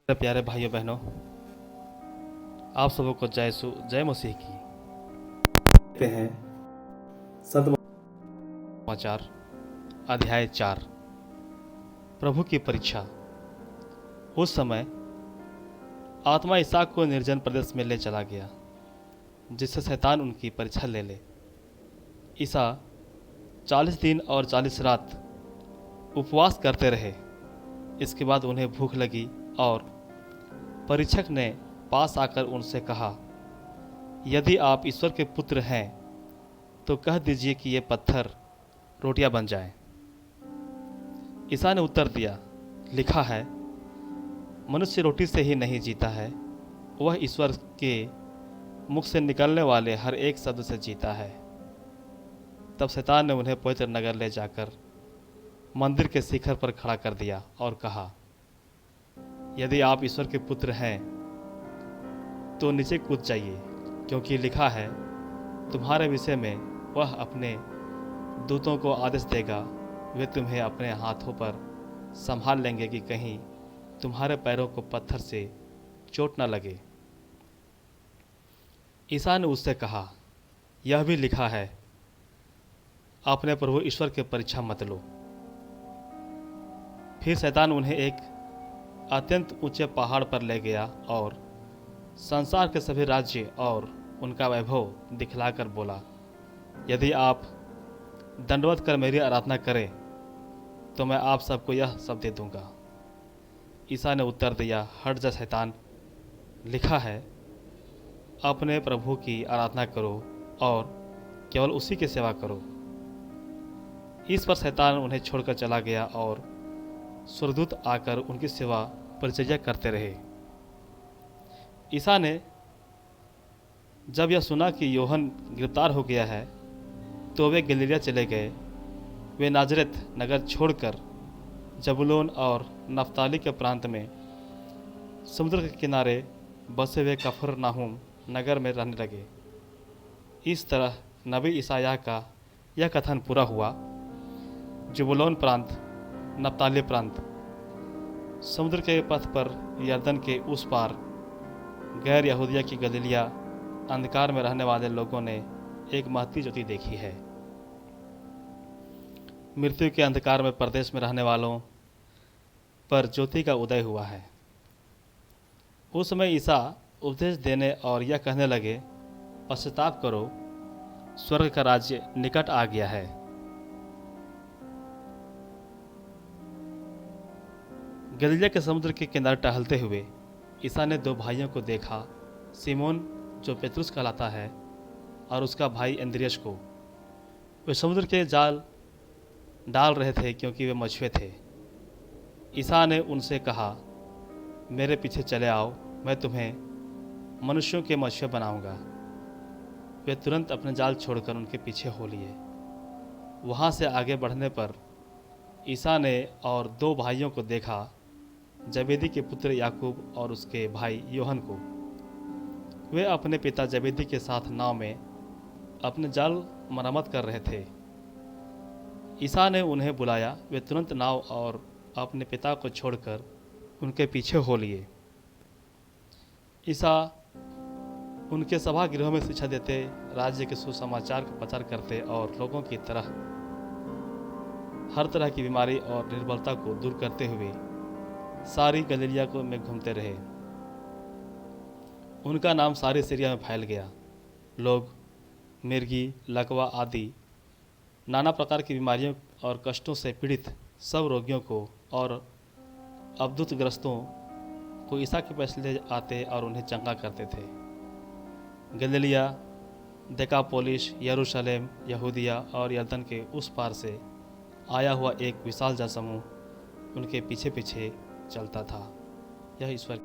मेरे प्यारे भाइयों बहनों, आप सबों को जय मसीह की। देखते हैं समाचार अध्याय 4, प्रभु की परीक्षा। उस समय आत्मा इसहाक को निर्जन प्रदेश में ले चला गया, जिससे शैतान उनकी परीक्षा ले ले। ईसा 40 दिन और 40 रात उपवास करते रहे। इसके बाद उन्हें भूख लगी और परीक्षक ने पास आकर उनसे कहा, यदि आप ईश्वर के पुत्र हैं तो कह दीजिए कि ये पत्थर रोटियां बन जाएं। ईसा ने उत्तर दिया, लिखा है, मनुष्य रोटी से ही नहीं जीता है, वह ईश्वर के मुख से निकलने वाले हर एक शब्द से जीता है। तब शैतान ने उन्हें पवित्र नगर ले जाकर मंदिर के शिखर पर खड़ा कर दिया और कहा, यदि आप ईश्वर के पुत्र हैं तो नीचे कूद जाइए, क्योंकि लिखा है, तुम्हारे विषय में वह अपने दूतों को आदेश देगा, वे तुम्हें अपने हाथों पर संभाल लेंगे कि कहीं तुम्हारे पैरों को पत्थर से चोट न लगे। ईसा ने उससे कहा, यह भी लिखा है, अपने प्रभु ईश्वर की परीक्षा मत लो। फिर शैतान उन्हें एक अत्यंत ऊंचे पहाड़ पर ले गया और संसार के सभी राज्य और उनका वैभव दिखलाकर बोला, यदि आप दंडवत कर मेरी आराधना करें तो मैं आप सबको यह सब दे दूंगा। ईसा ने उत्तर दिया, हट जा शैतान, लिखा है, अपने प्रभु की आराधना करो और केवल उसी की सेवा करो। इस पर शैतान उन्हें छोड़कर चला गया और स्वर्गदूत आकर उनकी सेवा परिचर्या करते रहे। ईसा ने जब यह सुना कि यूहन्ना गिरफ्तार हो गया है तो वे गलीलिया चले गए। वे नाजरेत नगर छोड़कर जबूलून और नफ्ताली के प्रांत में समुद्र के किनारे बसे हुए कफरनाहुम नगर में रहने लगे। इस तरह नबी ईसाया का यह कथन पूरा हुआ, जबूलून प्रांत, नप्ताली प्रांत, समुद्र के पथ पर यरदन के उस पार गैर यहूदिया की गलीलिया, अंधकार में रहने वाले लोगों ने एक महती ज्योति देखी है। मृत्यु के अंधकार में परदेश में रहने वालों पर ज्योति का उदय हुआ है। उस समय ईसा उपदेश देने और यह कहने लगे, पश्चाताप करो, स्वर्ग का राज्य निकट आ गया है। गलीलिया के समुद्र के किनारे टहलते हुए ईसा ने दो भाइयों को देखा, सिमोन जो पेतरुस कहलाता है और उसका भाई इंद्रियस को। वे समुद्र के जाल डाल रहे थे क्योंकि वे मछुए थे। ईसा ने उनसे कहा, मेरे पीछे चले आओ, मैं तुम्हें मनुष्यों के मछुए बनाऊंगा। वे तुरंत अपने जाल छोड़कर उनके पीछे हो लिए। वहाँ से आगे बढ़ने पर ईसा ने और दो भाइयों को देखा, जबेदी के पुत्र याकूब और उसके भाई यूहन्ना को। वे अपने पिता जबेदी के साथ नाव में अपने जाल मरम्मत कर रहे थे। ईसा ने उन्हें बुलाया। वे तुरंत नाव और अपने पिता को छोड़कर उनके पीछे हो लिए। ईसा उनके सभागृहों में शिक्षा देते, राज्य के सुसमाचार का प्रचार करते और लोगों की तरह हर तरह की बीमारी और निर्बलता को दूर करते हुए सारी गलीलिया को में घूमते रहे। उनका नाम सारी सीरिया में फैल गया। लोग मिर्गी, लकवा आदि नाना प्रकार की बीमारियों और कष्टों से पीड़ित सब रोगियों को और अब्दुतग्रस्तों को ईसा के पास ले आते और उन्हें चंगा करते थे। गलीलिया, देकापोलिस, यरूशलेम, यहूदिया और यरदन के उस पार से आया हुआ एक विशाल जनसमूह उनके पीछे पीछे चलता था। यह ईश्वर